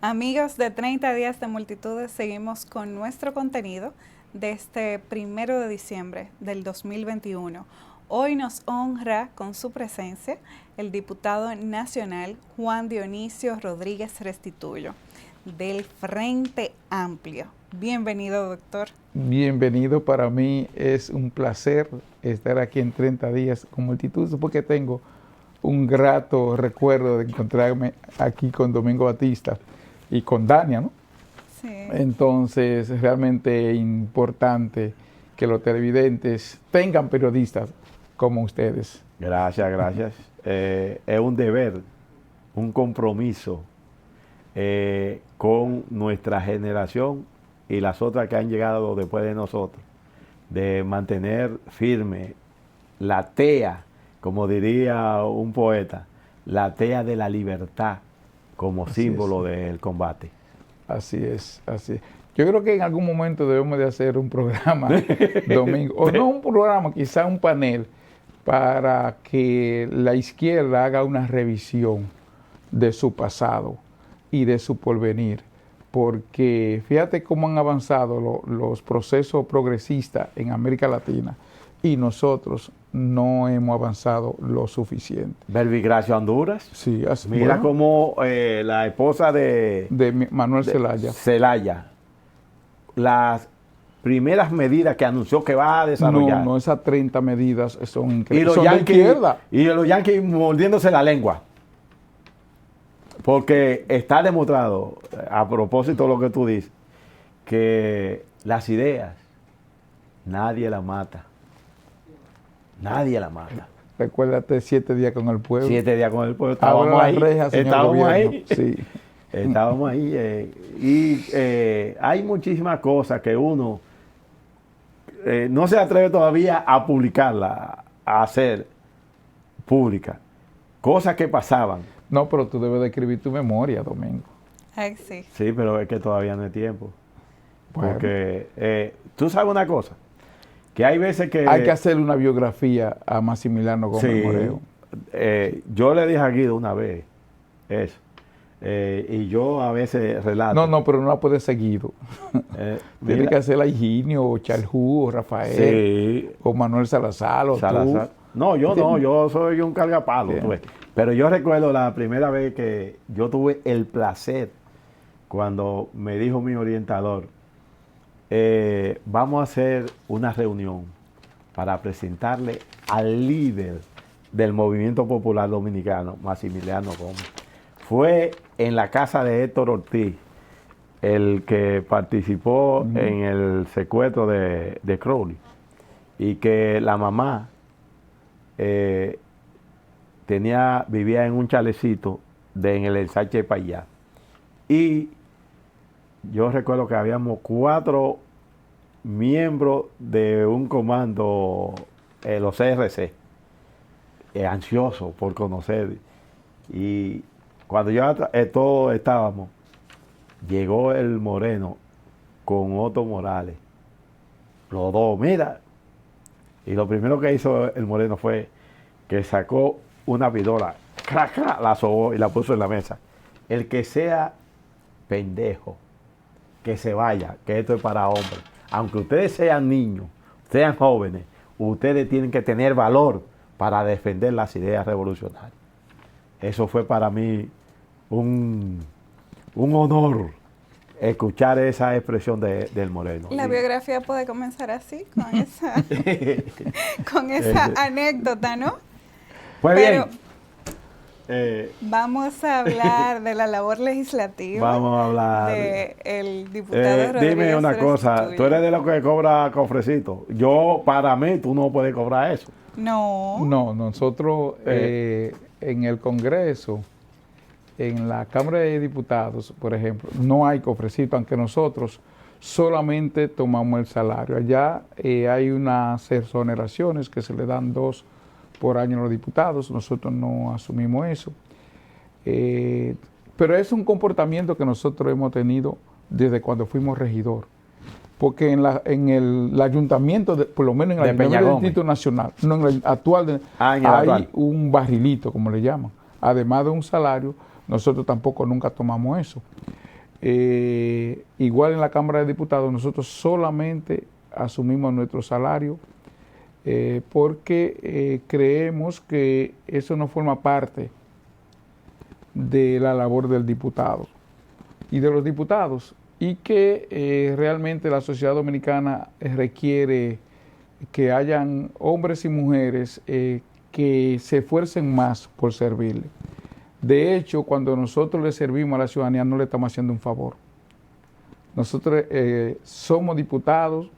Amigos de 30 días de multitudes, seguimos con nuestro contenido de este 1 de diciembre del 2021. Hoy nos honra con su presencia el diputado nacional Juan Dionisio Rodríguez Restituyo, del Frente Amplio. Bienvenido, doctor. Bienvenido, para mí es un placer estar aquí en 30 días con multitudes, porque tengo un grato recuerdo de encontrarme aquí con Domingo Batista y con Dania, ¿no? Sí. Entonces, es realmente importante que los televidentes tengan periodistas como ustedes. Gracias, gracias. Es un deber, un compromiso con nuestra generación y las otras que han llegado después de nosotros, de mantener firme la tea, como diría un poeta, la tea de la libertad como Así símbolo es. del combate. Así es, así es. Yo creo que en algún momento debemos de hacer un programa, Domingo, o no un programa, quizá un panel, para que la izquierda haga una revisión de su pasado y de su porvenir. Porque fíjate cómo han avanzado los procesos progresistas en América Latina y nosotros no hemos avanzado lo suficiente. Verbigracia Honduras. Sí, así, Mira bueno, cómo la esposa de Manuel Zelaya. Zelaya, las primeras medidas que anunció que va a desarrollar. No, esas 30 medidas son Y increíbles. los Son de yanquis, izquierda. y los yanquis mordiéndose la lengua. Porque está demostrado, a propósito de lo que tú dices, que las ideas nadie las mata. Nadie las mata. Recuérdate 7 días con el pueblo. 7 días con el pueblo. Abra Estábamos las ahí. rejas, señor Estábamos gobierno. ahí. Sí. Estábamos ahí. Hay muchísimas cosas que uno no se atreve todavía a publicarla, a hacer pública. Cosas que pasaban. No, pero tú debes de escribir tu memoria, Domingo. Ay, sí. Sí, pero es que todavía no hay tiempo. Bueno. Porque tú sabes una cosa, que hay veces que... Hay que hacerle una biografía a Maximiliano Gómez Sí, Moreo. yo le dije a Guido una vez eso. Y yo a veces relato. No, pero no la puedes seguido. Tiene mira, que hacerla Higinio, o Chaljú, o Rafael, sí, o Manuel Salazar, o Salazar. tú. No, yo no, ¿Entiendes? yo soy un cargapalo. Bien. Tú ves. Pero yo recuerdo la primera vez que yo tuve el placer, cuando me dijo mi orientador, vamos a hacer una reunión para presentarle al líder del Movimiento Popular Dominicano, Maximiliano Gómez. Fue en la casa de Héctor Ortiz, el que participó en el secuestro de Crowley, y que la mamá vivía en un chalecito en el ensanche Payá. Y yo recuerdo que habíamos 4 miembros de un comando, los CRC, ansiosos por conocer. Y cuando todos estábamos, llegó el Moreno con Otto Morales. Los dos, mira. Y lo primero que hizo el Moreno fue que sacó una pistola, crac, crac, la sobó y la puso en la mesa. El que sea pendejo, que se vaya, que esto es para hombres. Aunque ustedes sean niños, sean jóvenes, ustedes tienen que tener valor para defender las ideas revolucionarias. Eso fue para mí un honor escuchar esa expresión del Moreno. La biografía puede comenzar así, con esa anécdota, ¿no? Pues Pero bien. vamos a hablar de la labor legislativa. Vamos a hablar. Del diputado Rodríguez Dime una cosa, Restituyo. tú eres de los que cobra cofrecito. Para mí, tú no puedes cobrar eso. No. No, nosotros en el Congreso, en la Cámara de Diputados, por ejemplo, no hay cofrecito, aunque nosotros solamente tomamos el salario. Allá hay unas exoneraciones que se le dan 2 por año a los diputados, nosotros no asumimos eso. Pero es un comportamiento que nosotros hemos tenido desde cuando fuimos regidor. Porque en el ayuntamiento, por lo menos en el ayuntamiento del Distrito Nacional, no en el actual, hay un barrilito, como le llaman. Además de un salario, nosotros tampoco nunca tomamos eso. igual en la Cámara de Diputados, nosotros solamente asumimos nuestro salario porque creemos que eso no forma parte de la labor del diputado y de los diputados, y que realmente la sociedad dominicana requiere que hayan hombres y mujeres que se esfuercen más por servirle. De hecho, cuando nosotros le servimos a la ciudadanía, no le estamos haciendo un favor. Nosotros somos diputados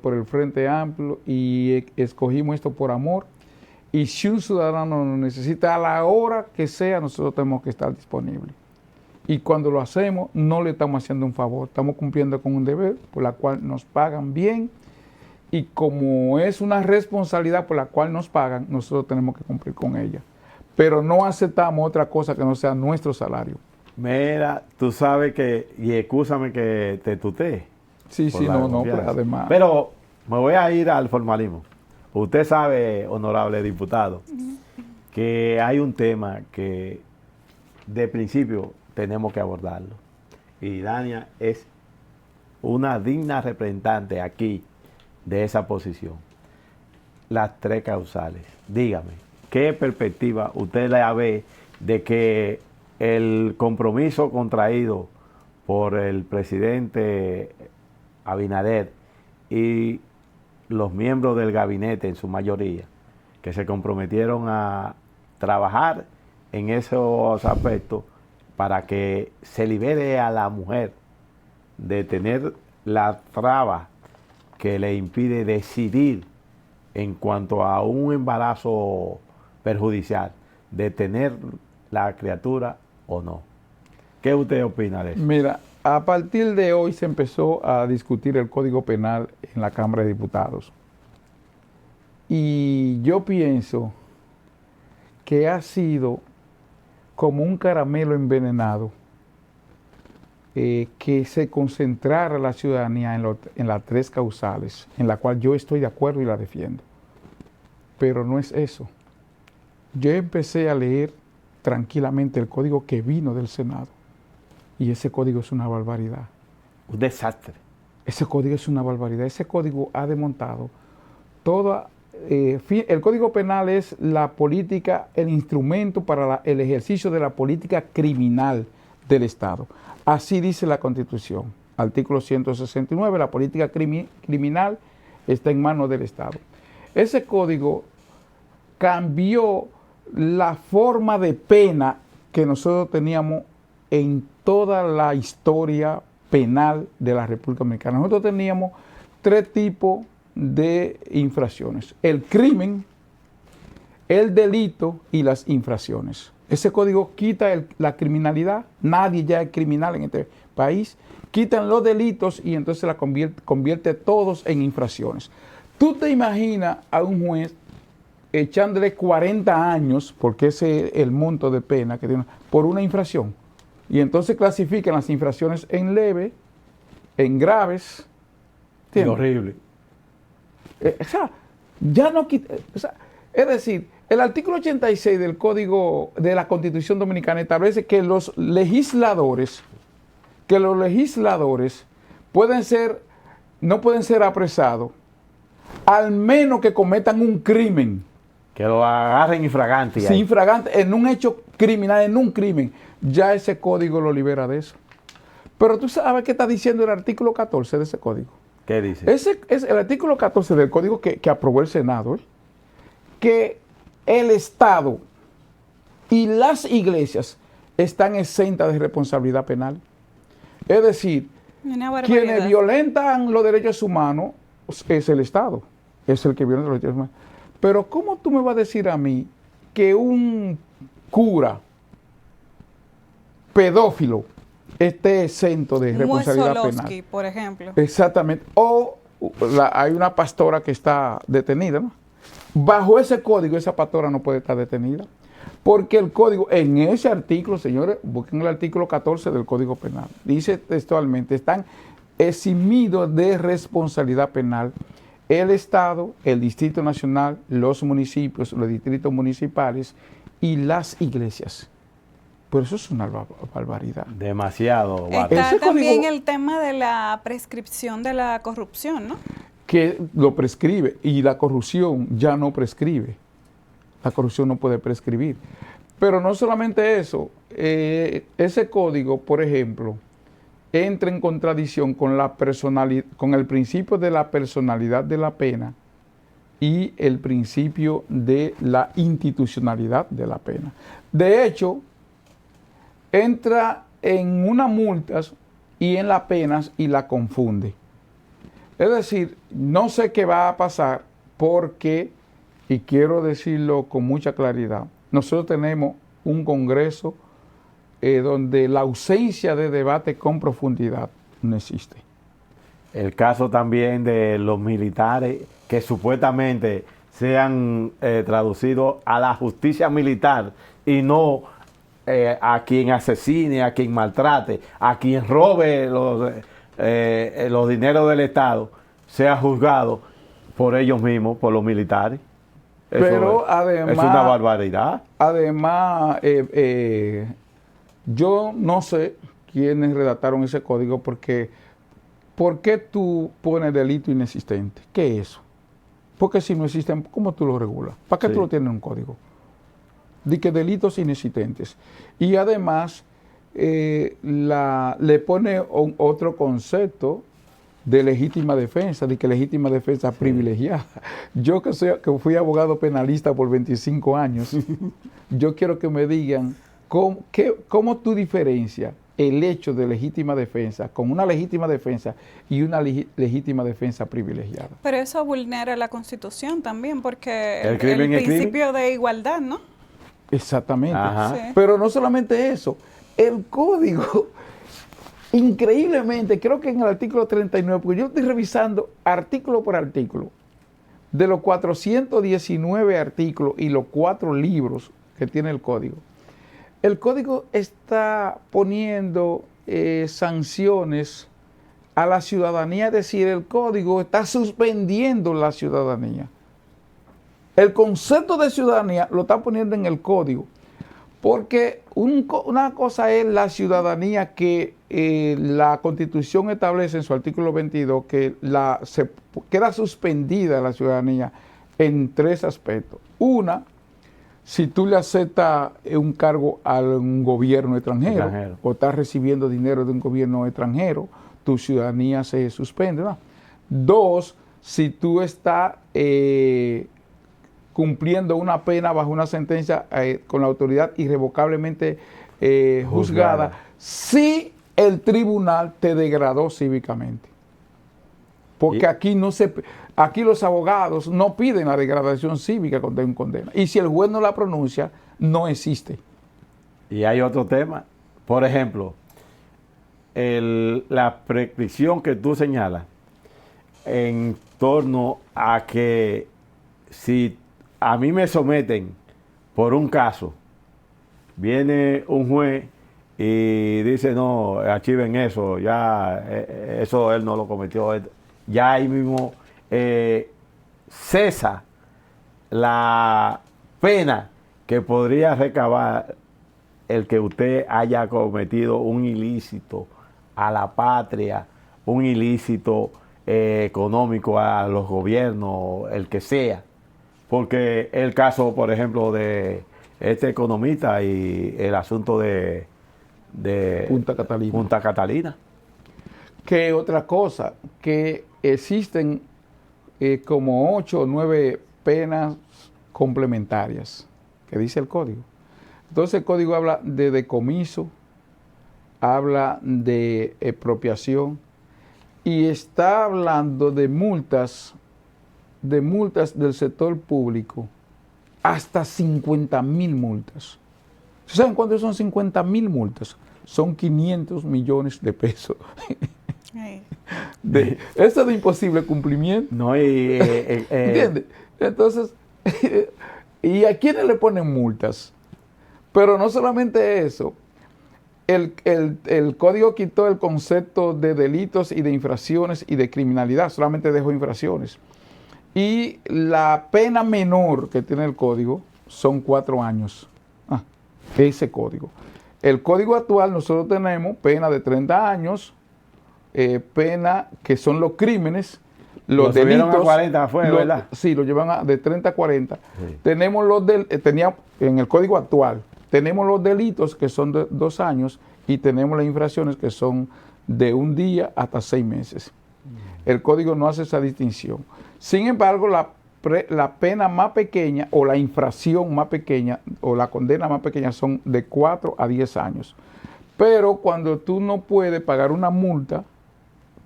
por el Frente Amplio y escogimos esto por amor. Y si un ciudadano nos necesita a la hora que sea, nosotros tenemos que estar disponibles. Y cuando lo hacemos, no le estamos haciendo un favor, estamos cumpliendo con un deber por la cual nos pagan bien. Y como es una responsabilidad por la cual nos pagan, nosotros tenemos que cumplir con ella. Pero no aceptamos otra cosa que no sea nuestro salario. Mira, tú sabes que, y excúsame que te tutee. Sí, no, pero además. Pero me voy a ir al formalismo. Usted sabe, honorable diputado, que hay un tema que de principio tenemos que abordarlo. Y Dania es una digna representante aquí de esa posición. Las tres causales. Dígame, ¿qué perspectiva usted la ve de que el compromiso contraído por el presidente Abinader y los miembros del gabinete en su mayoría, que se comprometieron a trabajar en esos aspectos para que se libere a la mujer de tener la traba que le impide decidir en cuanto a un embarazo perjudicial, de tener la criatura o no? ¿Qué usted opina de eso? Mira, a partir de hoy se empezó a discutir el Código Penal en la Cámara de Diputados. Y yo pienso que ha sido como un caramelo envenenado que se concentrara la ciudadanía en las tres causales, en la cual yo estoy de acuerdo y la defiendo. Pero no es eso. Yo empecé a leer tranquilamente el código que vino del Senado. Y ese código es una barbaridad. Un desastre. Ese código es una barbaridad. Ese código ha desmontado toda... el Código Penal es la política, el instrumento para el ejercicio de la política criminal del Estado. Así dice la Constitución. Artículo 169, la política criminal está en manos del Estado. Ese código cambió la forma de pena que nosotros teníamos en toda la historia penal de la República Dominicana. Nosotros teníamos tres tipos de infracciones: el crimen, el delito y las infracciones. Ese código quita la criminalidad, nadie ya es criminal en este país, quitan los delitos y entonces la convierte todos en infracciones. ¿Tú te imaginas a un juez echándole 40 años, porque ese es el monto de pena que tiene, por una infracción? Y entonces clasifican las infracciones en leve, en graves. Es horrible. O sea, ya no quita, o sea, es decir, el artículo 86 del Código de la Constitución Dominicana establece que los legisladores no pueden ser apresados al menos que cometan un crimen. Que lo agarren infragante. Sí, infragante, en un hecho criminal, en un crimen. Ya ese código lo libera de eso. Pero tú sabes qué está diciendo el artículo 14 de ese código. ¿Qué dice? Ese es el artículo 14 del código que aprobó el Senado, que el Estado y las iglesias están exentas de responsabilidad penal. Es decir, quienes violentan los derechos humanos es el Estado, es el que violenta los derechos humanos. Pero ¿cómo tú me vas a decir a mí que un cura pedófilo esté exento de responsabilidad penal? Por ejemplo. Exactamente. O hay una pastora que está detenida, ¿no? Bajo ese código, esa pastora no puede estar detenida. Porque el código, en ese artículo, señores, busquen el artículo 14 del Código Penal. Dice textualmente, están eximidos de responsabilidad penal el Estado, el Distrito Nacional, los municipios, los distritos municipales y las iglesias. Pero eso es una barbaridad. Demasiado. Está Ese también código- el tema de la prescripción de la corrupción, ¿no? Que lo prescribe y la corrupción ya no prescribe. La corrupción no puede prescribir. Pero no solamente eso, ese código, por ejemplo, entra en contradicción con con el principio de la personalidad de la pena y el principio de la institucionalidad de la pena. De hecho, entra en unas multas y en las penas y la confunde. Es decir, no sé qué va a pasar porque, y quiero decirlo con mucha claridad, nosotros tenemos un Congreso donde la ausencia de debate con profundidad no existe. El caso también de los militares que supuestamente sean traducidos a la justicia militar y no a quien asesine, a quien maltrate, a quien robe los dineros del Estado, sea juzgado por ellos mismos, por los militares. Eso Pero además, es una barbaridad. Además, yo no sé quiénes redactaron ese código porque ¿por qué tú pones delito inexistente? ¿Qué es eso? Porque si no existen, ¿cómo tú lo regulas? ¿Para qué Sí. tú lo tienes en un código? De que delitos inexistentes. Y además le pone otro concepto de legítima defensa, de que legítima defensa privilegiada. Yo que fui abogado penalista por 25 años, yo quiero que me digan cómo tú diferencias el hecho de legítima defensa con una legítima defensa y una legítima defensa privilegiada. Pero eso vulnera la Constitución también, porque El crimen es principio de igualdad, ¿no? Exactamente. Ajá. Sí. Pero no solamente eso, el código, increíblemente, creo que en el artículo 39, porque yo estoy revisando artículo por artículo, de los 419 artículos y los 4 libros que tiene el código está poniendo sanciones a la ciudadanía, es decir, el código está suspendiendo la ciudadanía. El concepto de ciudadanía lo está poniendo en el código, porque una cosa es la ciudadanía que la Constitución establece en su artículo 22, que se queda suspendida la ciudadanía en 3 aspectos. Una, si tú le aceptas un cargo a un gobierno extranjero o estás recibiendo dinero de un gobierno extranjero, tu ciudadanía se suspende, ¿no? 2, si tú estás cumpliendo una pena bajo una sentencia con la autoridad irrevocablemente juzgada, si el tribunal te degradó cívicamente. Porque aquí los abogados no piden la degradación cívica cuando hay un condena. Y si el juez no la pronuncia, no existe. Y hay otro tema. Por ejemplo, la prescripción que tú señalas en torno a que si a mí me someten por un caso, viene un juez y dice, no, archiven eso, ya eso él no lo cometió. Ya ahí mismo cesa la pena que podría recabar el que usted haya cometido un ilícito a la patria, un ilícito económico a los gobiernos, el que sea. Porque el caso, por ejemplo, de este economista y el asunto de Punta Catalina. Que otra cosa, que existen como 8 o 9 penas complementarias, que dice el código. Entonces el código habla de decomiso, habla de expropiación y está hablando de multas del sector público, hasta 50,000 multas. ¿Saben cuánto son 50,000 multas? Son 500 millones de pesos. Eso de imposible cumplimiento. No, ¿Entiendes? Entonces, ¿y a quiénes le ponen multas? Pero no solamente eso. El código quitó el concepto de delitos y de infracciones y de criminalidad, solamente dejó infracciones. Y la pena menor que tiene el código son 4 años. Ese código. El código actual nosotros tenemos pena de 30 años, pena que son los crímenes, los subieron delitos. a 40 fue, ¿verdad? Sí, lo llevan de 30 a 40. Sí. Tenemos tenía en el código actual, tenemos los delitos que son de 2 años y tenemos las infracciones que son de 1 día hasta 6 meses. El código no hace esa distinción. Sin embargo, la pena más pequeña o la infracción más pequeña o la condena más pequeña son de 4 a 10 años. Pero cuando tú no puedes pagar una multa,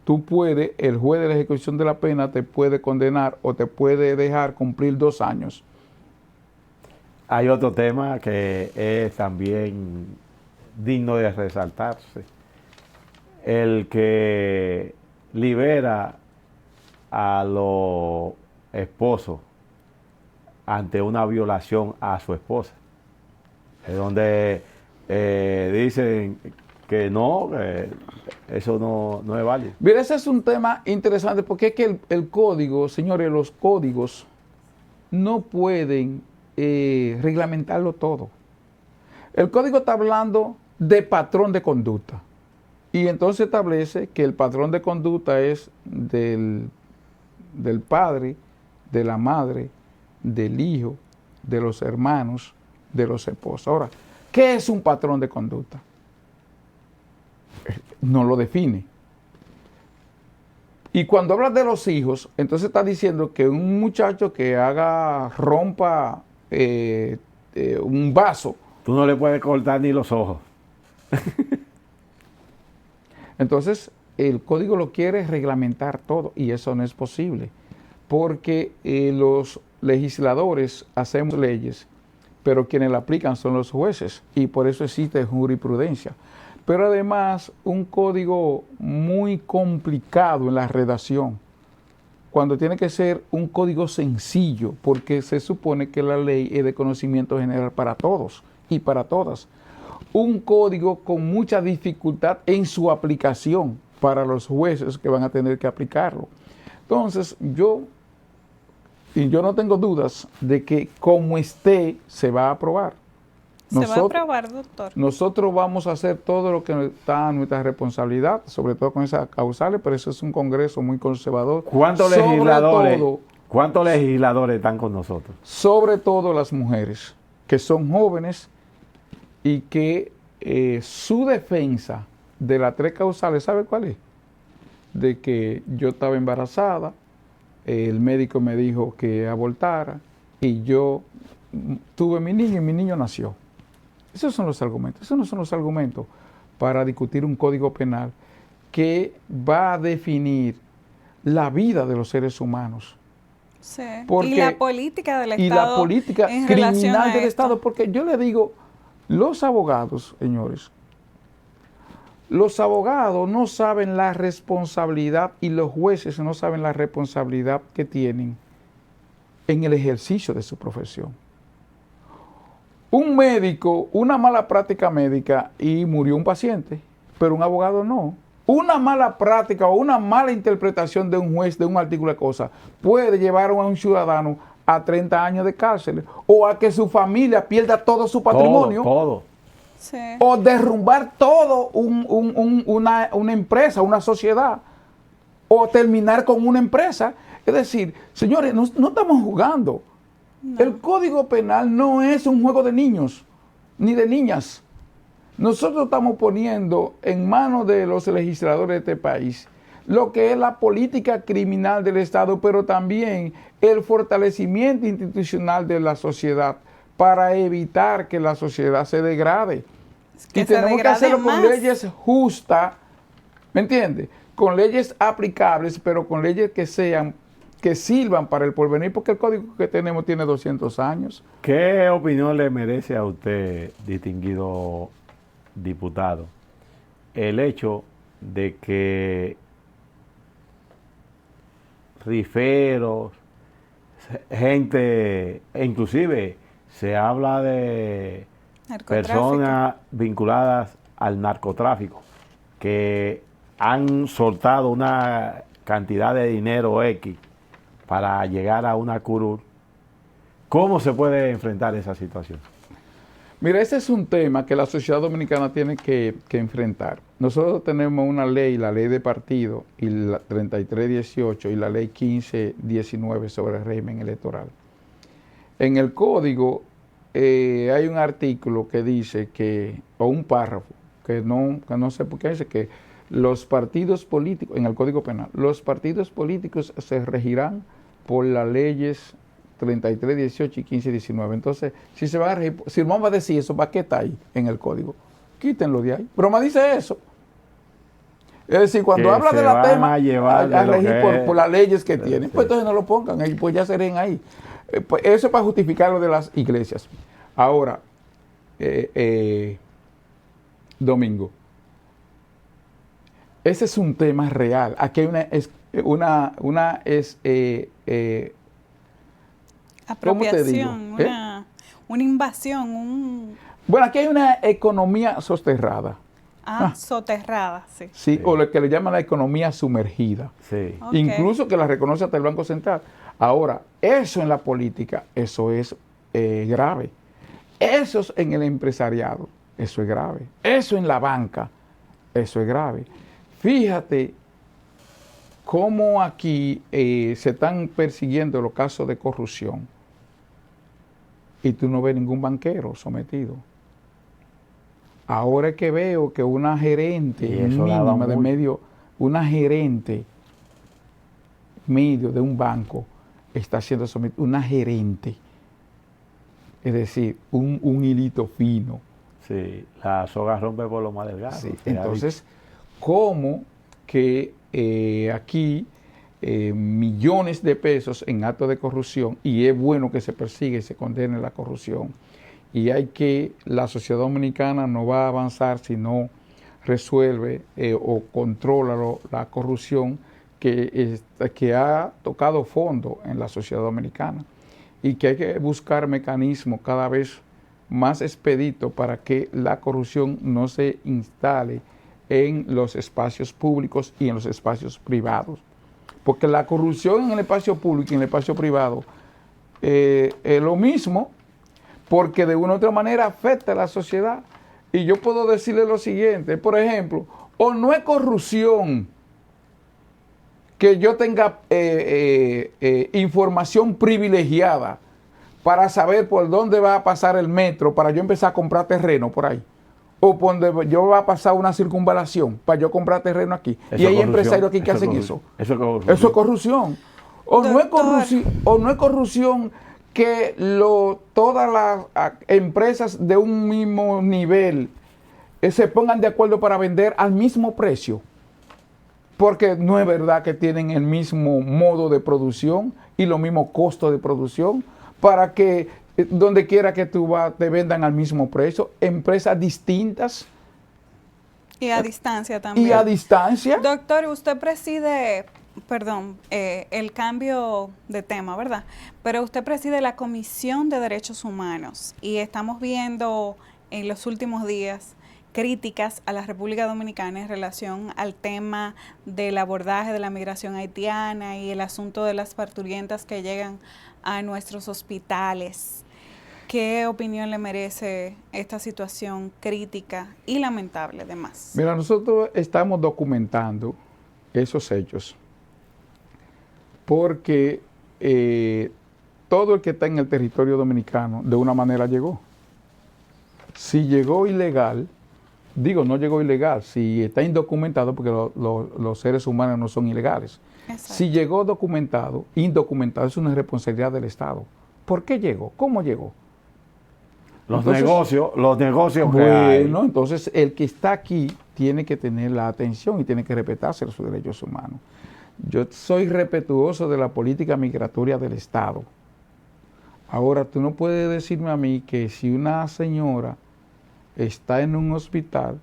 el juez de la ejecución de la pena te puede condenar o te puede dejar cumplir 2 años. Hay otro tema que es también digno de resaltarse. El que libera a los esposos ante una violación a su esposa. Es donde dicen que no, eso no es válido. Mira, ese es un tema interesante porque es que el código, señores, los códigos no pueden reglamentarlo todo. El código está hablando de patrón de conducta y entonces establece que el patrón de conducta es del padre, de la madre, del hijo, de los hermanos, de los esposos. Ahora, ¿qué es un patrón de conducta? No lo define. Y cuando hablas de los hijos, entonces está diciendo que un muchacho que rompa un vaso. Tú no le puedes cortar ni los ojos. Entonces, el código lo quiere reglamentar todo y eso no es posible. Porque los legisladores hacemos leyes, pero quienes la aplican son los jueces y por eso existe jurisprudencia. Pero además, un código muy complicado en la redacción, cuando tiene que ser un código sencillo, porque se supone que la ley es de conocimiento general para todos y para todas. Un código con mucha dificultad en su aplicación para los jueces que van a tener que aplicarlo. Entonces, yo no tengo dudas de que como esté, se va a aprobar. Se va a aprobar, doctor. Nosotros vamos a hacer todo lo que está a nuestra responsabilidad, sobre todo con esas causales, pero eso es un Congreso muy conservador. ¿Cuántos legisladores están con nosotros? Sobre todo las mujeres, que son jóvenes y que su defensa de las 3 causales, ¿sabe cuál es? De que yo estaba embarazada, el médico me dijo que abortara y yo tuve mi niño y mi niño nació. Esos son los argumentos. Esos no son los argumentos para discutir un código penal que va a definir la vida de los seres humanos. Sí. Y la política del Estado. Y la política criminal del Estado. Porque yo le digo, los abogados, señores, los abogados no saben la responsabilidad y los jueces no saben la responsabilidad que tienen en el ejercicio de su profesión. Un médico, una mala práctica médica y murió un paciente, pero un abogado no. Una mala práctica o una mala interpretación de un juez de un artículo de cosas puede llevar a un ciudadano a 30 años de cárcel o a que su familia pierda todo su patrimonio. Todo. Sí. O derrumbar todo una empresa, una sociedad, o terminar con una empresa. Es decir, señores, no estamos jugando. No. El Código Penal no es un juego de niños ni de niñas. Nosotros estamos poniendo en manos de los legisladores de este país lo que es la política criminal del Estado, pero también el fortalecimiento institucional de la sociedad para evitar que la sociedad se degrade. Y tenemos que hacerlo con leyes justas, ¿me entiendes? Con leyes aplicables, pero con leyes que sirvan para el porvenir, porque el código que tenemos tiene 200 años. ¿Qué opinión le merece a usted, distinguido diputado, el hecho de que riferos, gente, inclusive se habla de personas vinculadas al narcotráfico que han soltado una cantidad de dinero X para llegar a una curul? ¿Cómo se puede enfrentar esa situación? Mira, ese es un tema que la sociedad dominicana tiene que enfrentar. Nosotros tenemos una ley, la ley de partido, y la 3318 y la ley 1519 sobre el régimen electoral. En el código hay un artículo que dice que, o un párrafo, que no sé por qué dice que los partidos políticos, en el Código Penal, los partidos políticos se regirán por las leyes 33, 18 y 15, 19. Entonces, si se va a regir, si el va a decir eso, ¿para qué está ahí en el código? Quítenlo de ahí. Broma dice eso. Es decir, cuando habla de la tema, a regir por las leyes que tienen, pues entonces no lo pongan, pues ya se ven ahí. Pues eso es para justificar lo de las iglesias. Ahora, Domingo, ese es un tema real. Aquí hay una apropiación, una invasión, Bueno, aquí hay una economía soterrada. Soterrada, sí. Sí, o lo que le llaman la economía sumergida. Sí. Okay. Incluso que la reconoce hasta el Banco Central. Ahora, eso en la política, eso es grave. Eso es en el empresariado, eso es grave. Eso en la banca, eso es grave. Fíjate cómo aquí se están persiguiendo los casos de corrupción y tú no ves ningún banquero sometido. Ahora es que veo que una gerente mínima de medio, una gerente medio de un banco está siendo sometida, una gerente, es decir, un hilito fino. Sí, la soga rompe por lo más delgado. Sí, entonces, ¿cómo que aquí millones de pesos en actos de corrupción, y es bueno que se persiga y se condene la corrupción, y la sociedad dominicana no va a avanzar si no resuelve o controla la corrupción que ha tocado fondo en la sociedad dominicana, y que hay que buscar mecanismos cada vez más expeditos para que la corrupción no se instale en los espacios públicos y en los espacios privados. Porque la corrupción en el espacio público y en el espacio privado es lo mismo, porque de una u otra manera afecta a la sociedad. Y yo puedo decirle lo siguiente, por ejemplo, o no es corrupción que yo tenga información privilegiada para saber por dónde va a pasar el metro, para yo empezar a comprar terreno por ahí. O por donde yo va a pasar una circunvalación para yo comprar terreno aquí. Eso y hay empresarios aquí que hacen eso. Eso es corrupción. O no es corrupción que todas las empresas de un mismo nivel se pongan de acuerdo para vender al mismo precio. Porque no es verdad que tienen el mismo modo de producción y los mismos costos de producción para que donde quiera que tú vas te vendan al mismo precio. Empresas distintas. Y a distancia también. Y a distancia. Doctor, usted preside, el cambio de tema, ¿verdad? Pero usted preside la Comisión de Derechos Humanos y estamos viendo en los últimos días críticas a la República Dominicana en relación al tema del abordaje de la migración haitiana y el asunto de las parturientas que llegan a nuestros hospitales. ¿Qué opinión le merece esta situación crítica y lamentable además? Mira, nosotros estamos documentando esos hechos porque todo el que está en el territorio dominicano de una manera llegó. Si llegó ilegal, no llegó ilegal, si está indocumentado, porque los seres humanos no son ilegales. Exacto. Si llegó documentado, indocumentado, es una responsabilidad del Estado. ¿Por qué llegó? ¿Cómo llegó? Los negocios que hay. Bueno, entonces el que está aquí tiene que tener la atención y tiene que respetarse sus derechos humanos. Yo soy respetuoso de la política migratoria del Estado. Ahora, tú no puedes decirme a mí que si una señora está en un hospital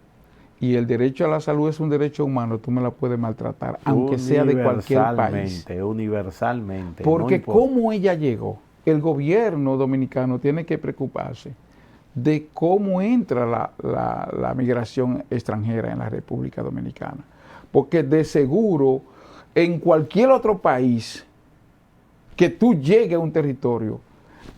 y el derecho a la salud es un derecho humano, tú me la puedes maltratar, aunque sea de cualquier país. Universalmente. Porque cómo ella llegó, el gobierno dominicano tiene que preocuparse de cómo entra la migración extranjera en la República Dominicana. Porque de seguro, en cualquier otro país, que tú llegues a un territorio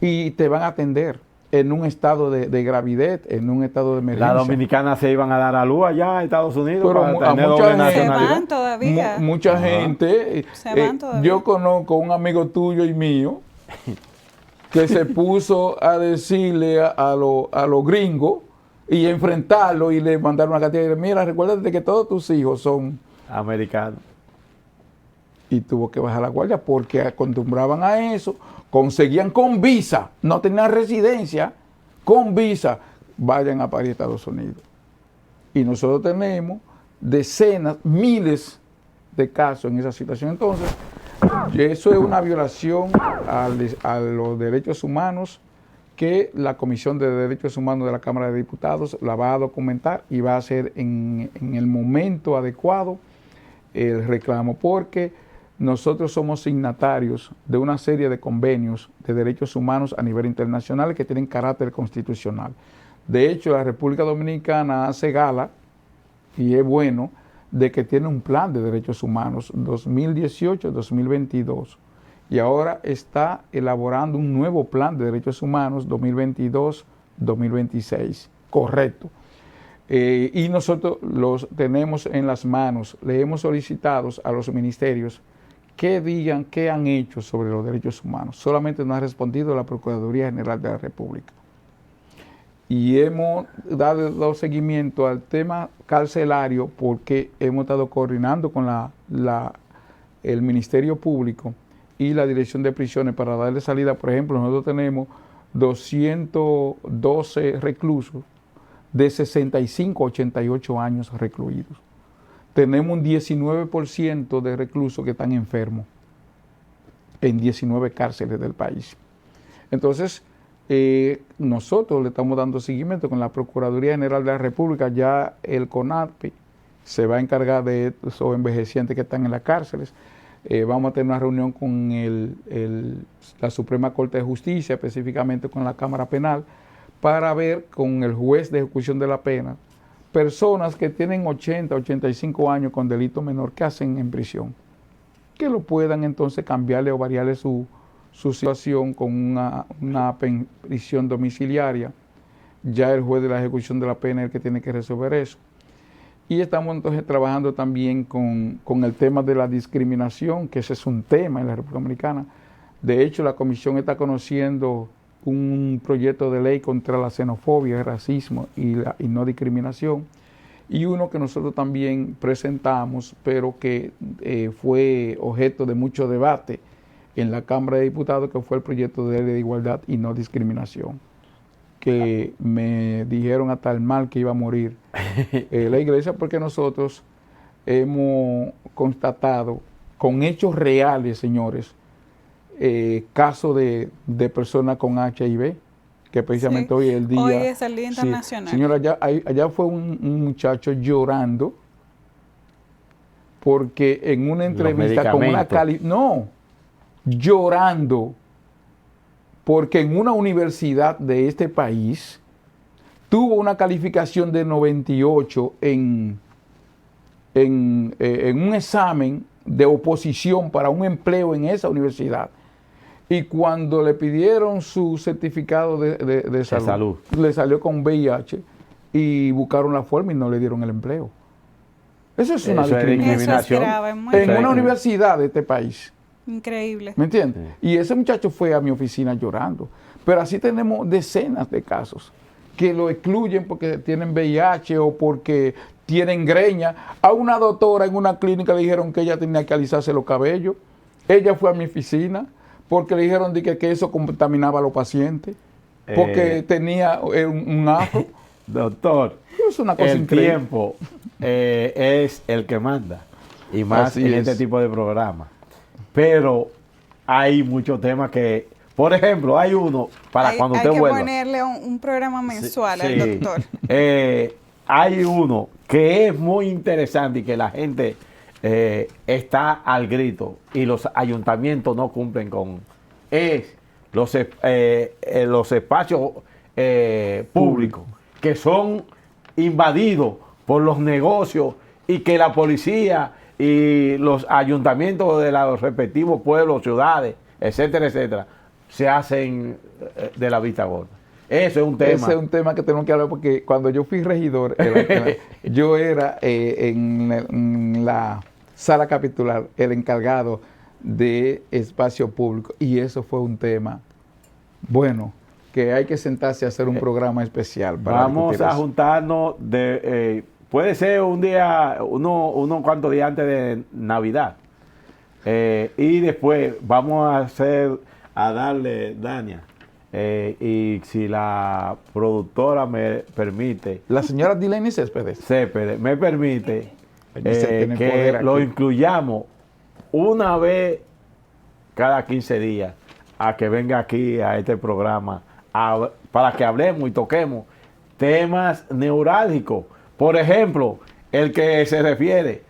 y te van a atender. en un estado de gravidez, en un estado de emergencia. Las dominicanas se iban a dar a luz allá en Estados Unidos pero para tener a doble mucha gente, nacionalidad. Se van todavía. Mucha gente. Se van todavía. Yo conozco un amigo tuyo y mío que se puso a decirle a los gringos y enfrentarlo y le mandaron una cartilla y le mira, recuérdate que todos tus hijos son Americanos. y tuvo que bajar la guardia porque acostumbraban a eso, conseguían con visa, no tenían residencia, con visa, vayan a París, Estados Unidos. Y nosotros tenemos decenas, miles de casos en esa situación. Entonces, eso es una violación a los derechos humanos que la Comisión de Derechos Humanos de la Cámara de Diputados la va a documentar y va a hacer en el momento adecuado el reclamo, porque nosotros somos signatarios de una serie de convenios de derechos humanos a nivel internacional que tienen carácter constitucional. De hecho, la República Dominicana hace gala, y es bueno, de que tiene un plan de derechos humanos 2018-2022 y ahora está elaborando un nuevo plan de derechos humanos 2022-2026, correcto. Y nosotros los tenemos en las manos, le hemos solicitado a los ministerios que digan qué han hecho sobre los derechos humanos. Solamente nos ha respondido la Procuraduría General de la República. Y hemos dado seguimiento al tema carcelario porque hemos estado coordinando con el Ministerio Público y la Dirección de Prisiones para darle salida. Por ejemplo, nosotros tenemos 212 reclusos de 65 a 88 años recluidos. Tenemos un 19% de reclusos que están enfermos en 19 cárceles del país. Entonces, nosotros le estamos dando seguimiento con la Procuraduría General de la República. Ya el CONAPI se va a encargar de esos envejecientes que están en las cárceles. Vamos a tener una reunión con la Suprema Corte de Justicia, específicamente con la Cámara Penal, para ver con el juez de ejecución de la pena personas que tienen 80, 85 años con delito menor que hacen en prisión, que lo puedan entonces cambiarle o variarle su situación con una prisión domiciliaria. Ya el juez de la ejecución de la pena es el que tiene que resolver eso. Y estamos entonces trabajando también con el tema de la discriminación, que ese es un tema en la República Dominicana. De hecho, la Comisión está conociendo un proyecto de ley contra la xenofobia, el racismo y no discriminación, y uno que nosotros también presentamos, pero que fue objeto de mucho debate en la Cámara de Diputados, que fue el proyecto de ley de igualdad y no discriminación, que me dijeron hasta el mal que iba a morir la iglesia, porque nosotros hemos constatado con hechos reales, señores, casos de personas con HIV, que precisamente hoy es el día. Hoy es el Día Internacional. Sí, señora, allá fue un muchacho llorando porque en una entrevista con una llorando porque en una universidad de este país tuvo una calificación de 98 en un examen de oposición para un empleo en esa universidad. Y cuando le pidieron su certificado de salud, le salió con VIH y buscaron la forma y no le dieron el empleo. Eso es una discriminación. Eso es grave, en una universidad de este país. Increíble. ¿Me entiendes? Sí. Y ese muchacho fue a mi oficina llorando. Pero así tenemos decenas de casos que lo excluyen porque tienen VIH o porque tienen greña. A una doctora en una clínica le dijeron que ella tenía que alisarse los cabellos. Ella fue a mi oficina porque le dijeron que eso contaminaba a los pacientes, porque tenía un afro. Doctor, es una cosa increíble. Tiempo es el que manda, y más así en este tipo de programas. Pero hay muchos temas que, por ejemplo, hay uno para cuando usted vuelva. Hay que ponerle un programa mensual al doctor. Hay uno que es muy interesante y que la gente está al grito y los ayuntamientos no cumplen con. Es los espacios públicos que son invadidos por los negocios y que la policía y los ayuntamientos de los respectivos pueblos, ciudades, etcétera, etcétera, se hacen de la vista gorda. Eso es un tema. Ese es un tema que tenemos que hablar porque cuando yo fui regidor, yo era en la sala capitular el encargado de espacio público y eso fue un tema, bueno, que hay que sentarse a hacer un programa especial. Vamos a juntarnos, puede ser un día, unos cuantos días antes de Navidad. Y después vamos a darle, Dania, y si la productora me permite, La señora Dileni Céspedes. me permite Tiene que poder lo aquí. incluyamos una vez cada 15 días a que venga aquí a este programa para que hablemos y toquemos temas neurálgicos. Por ejemplo, el que se refiere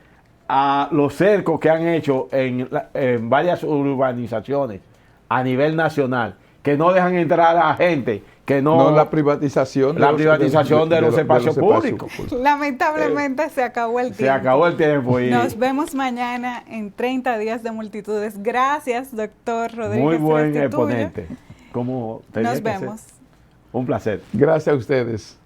a los cercos que han hecho en varias urbanizaciones a nivel nacional, que no dejan entrar a gente, que no La privatización de los espacios públicos. Lamentablemente se acabó el tiempo. Se acabó el tiempo. Y Nos vemos mañana en 30 días de multitudes. Gracias, doctor Rodríguez. muy buen Restituyo. exponente. Como tenía Nos que ser. vemos. Un placer. Gracias a ustedes.